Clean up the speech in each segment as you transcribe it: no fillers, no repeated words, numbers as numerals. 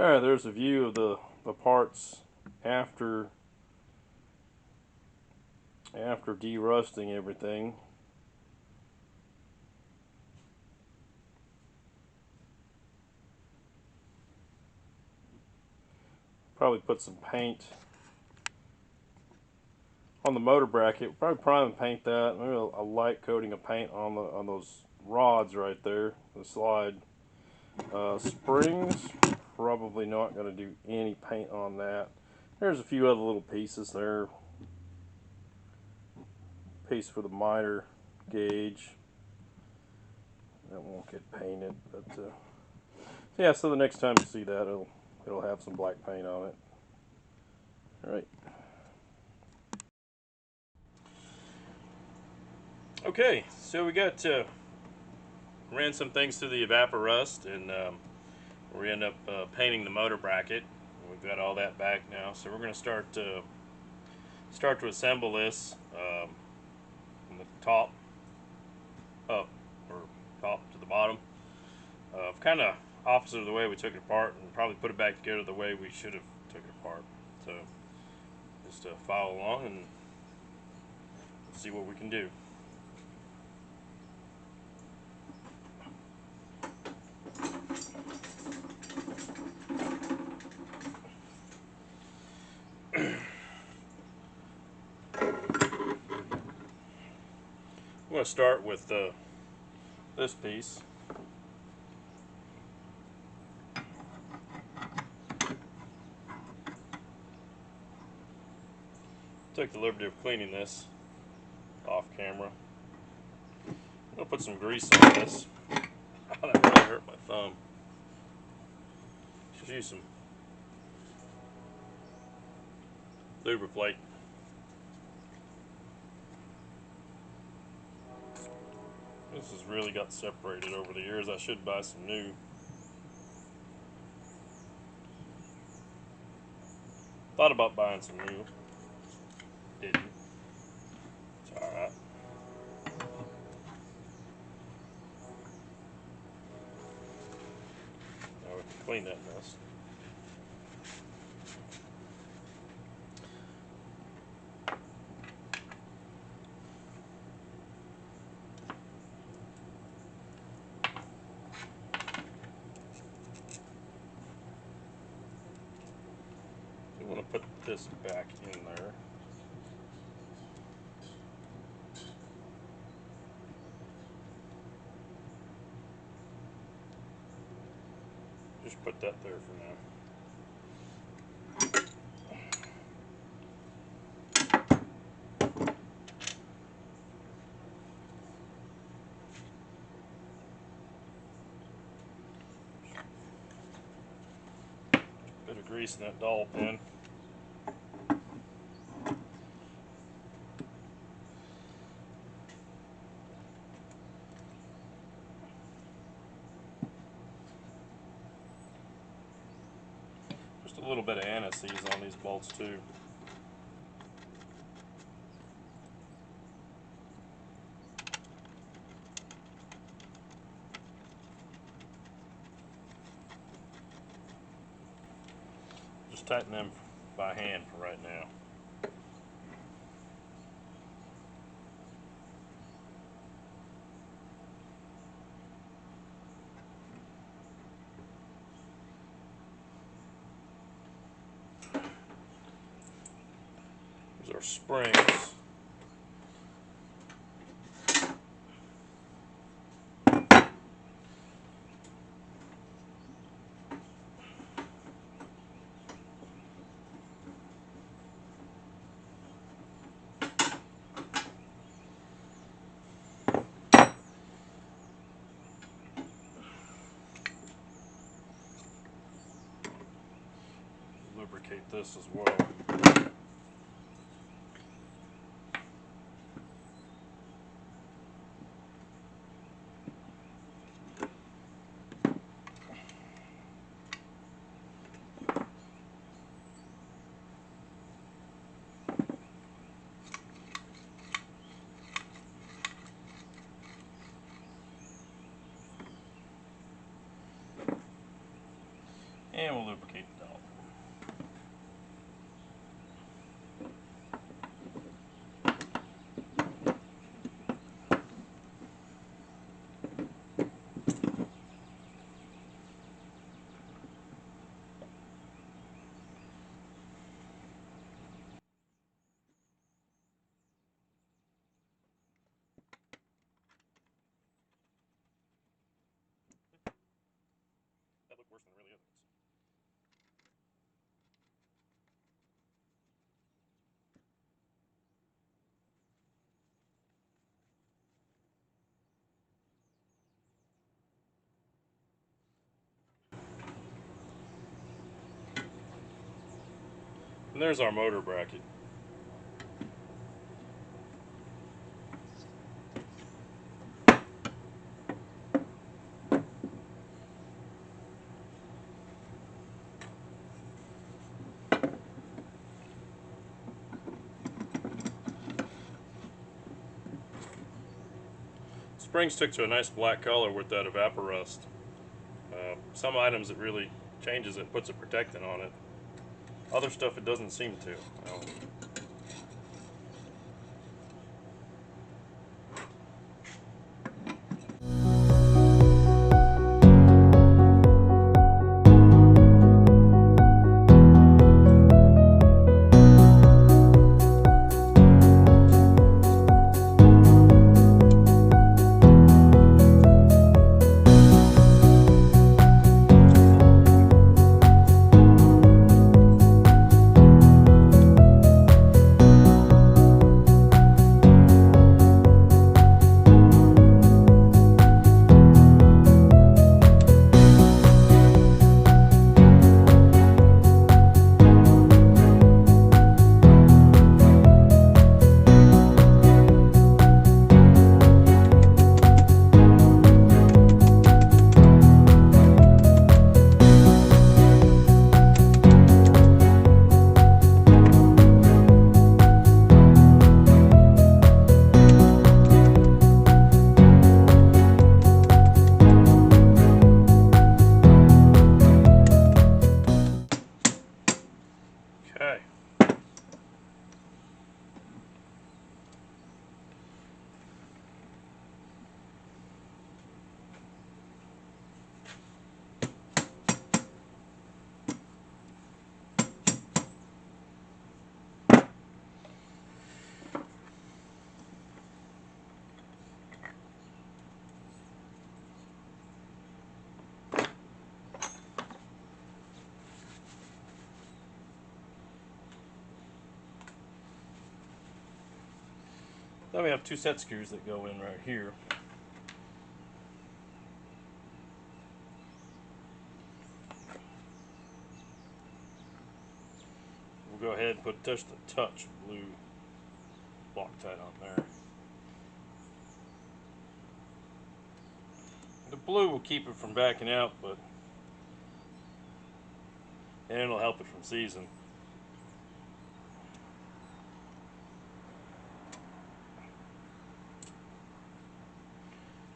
Alright, there's a view of the parts after derusting everything. Probably put some paint on the motor bracket. Probably prime and paint that. Maybe a light coating of paint on those rods right there, the slide. Springs, probably not going to do any paint on that. There's a few other little pieces there. Piece for the miter gauge. That won't get painted, but yeah. So the next time you see that, it'll have some black paint on it. All right. Okay, so we got ran some things through the evaporust, and we end up painting the motor bracket. We've got all that back now, so we're going to start to assemble this from the top up, or top to the bottom. Kind of opposite of the way we took it apart, and probably put it back together the way we should have took it apart. So just follow along and see what we can do. I'm going to start with this piece. Took the liberty of cleaning this off camera. I'm going to put some grease on this. Oh, that really hurt my thumb. Just use some lubricate. This has really got separated over the years. I should buy some new. Thought about buying some new. Didn't. It's alright. Now we can clean that mess. We want to put this back in there. Just put that there for now. Bit of grease in that dowel pin. Just a little bit of anti-seize on these bolts too. Just tighten them by hand for right now. Here's our springs. Lubricate this as well. And we'll lubricate the dowel. That looked worse than it really is. And there's our motor bracket. Springs took to a nice black color with that evaporust. Some items it really changes it, puts a protectant on it. Other stuff it doesn't seem to. Okay. Then we have two set screws that go in right here. We'll go ahead and put just a touch of blue Loctite on there. The blue will keep it from backing out, and it'll help it from seizing.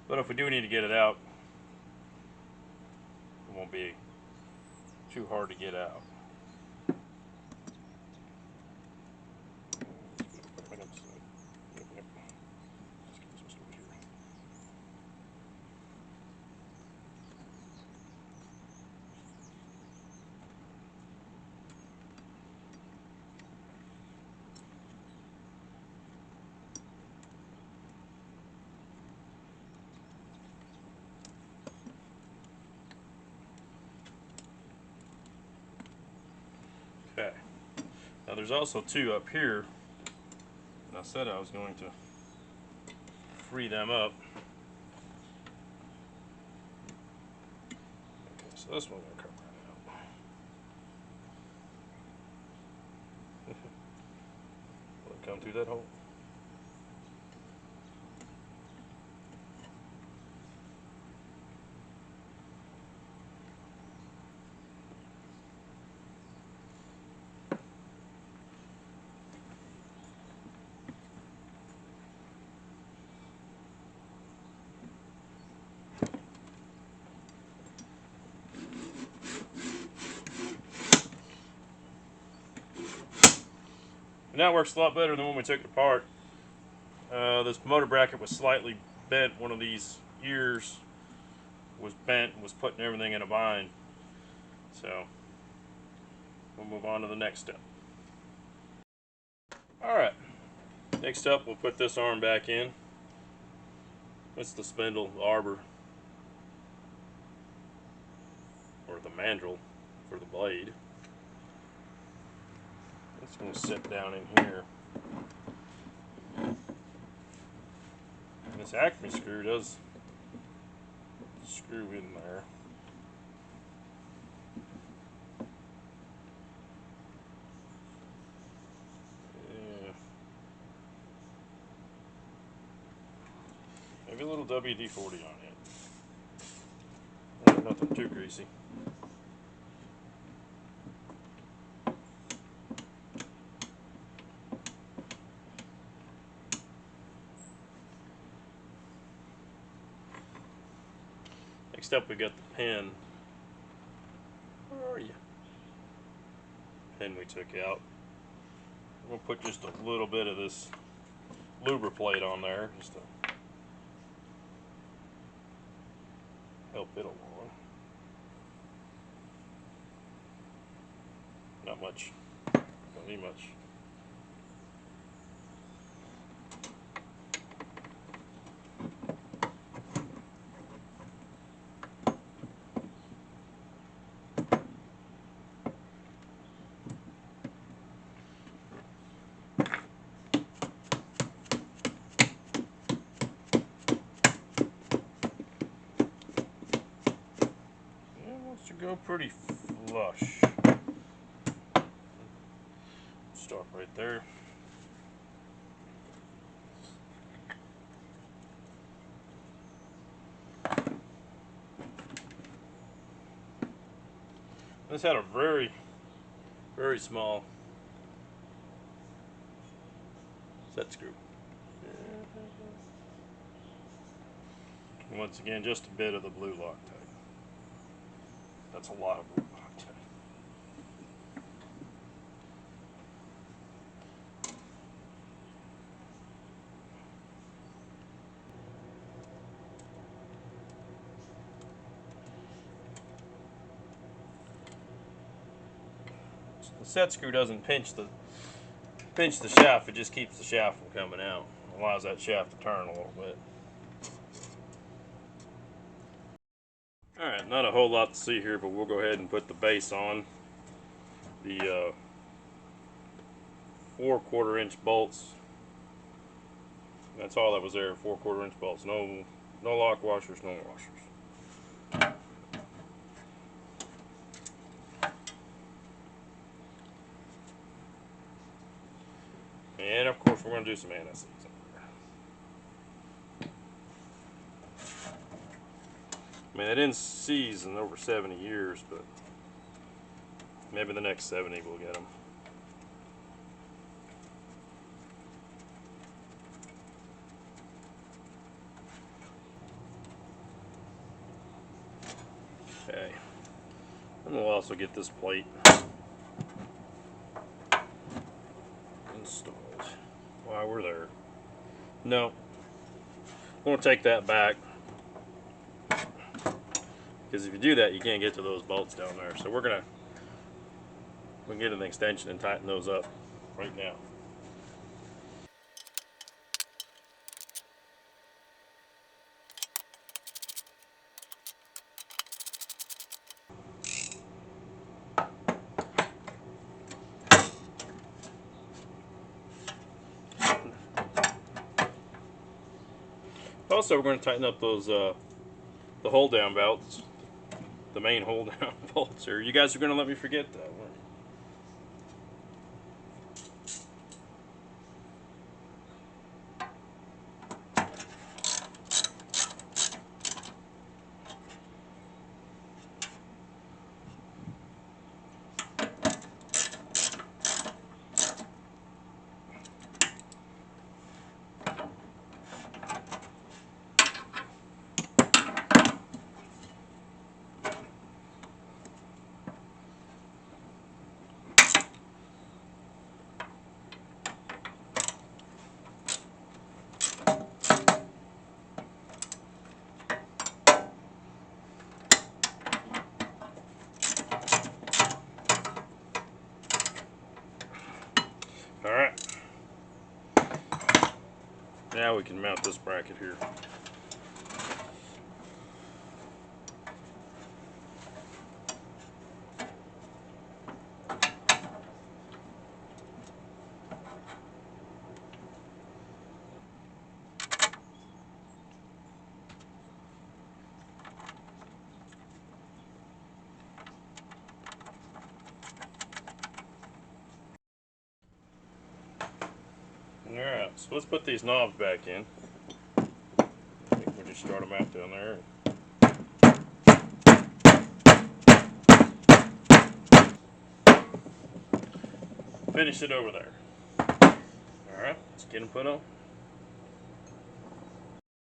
But if we do need to get it out, it won't be too hard to get out. Okay. Now there's also two up here, and I said I was going to free them up. Okay, so this one's going to come right out. Will it come through that hole? And that works a lot better than when we took it apart. This motor bracket was slightly bent. One of these ears was bent and was putting everything in a bind. So we'll move on to the next step. Alright, next up we'll put this arm back in. That's the spindle, the arbor, or the mandrel for the blade. It's going to sit down in here. And this Acme screw does screw in there. Yeah. Maybe a little WD-40 on it. Nothing too greasy. Next up we got the pin. Where are you? Pin we took out. We'll put just a little bit of this lubriplate on there just to help it along. Not much. Don't need much. To go pretty flush. Stop right there. This had a very, very small set screw. And once again, just a bit of the blue Loctite. That's a lot of blue Loctite. The set screw doesn't pinch the shaft, it just keeps the shaft from coming out. It allows that shaft to turn a little bit. Alright, not a whole lot to see here, but we'll go ahead and put the base on. The 4 1/4-inch bolts. That's all that was there, 4 1/4-inch bolts. No lock washers, no washers. And of course we're going to do some anti-seize. I mean, they didn't seize in over 70 years, but maybe the next 70 we'll get them. Okay. And we'll also get this plate installed while we're there. No. We'll take that back. Because if you do that, you can't get to those bolts down there. So we can get an extension and tighten those up right now. Also, we're going to tighten up those the hold down belts, the main hold down bolts. Or you guys are going to let me forget that one. Now we can mount this bracket here. Alright, so let's put these knobs back in. I think we'll just start them out down there. Finish it over there. Alright, let's get them put on.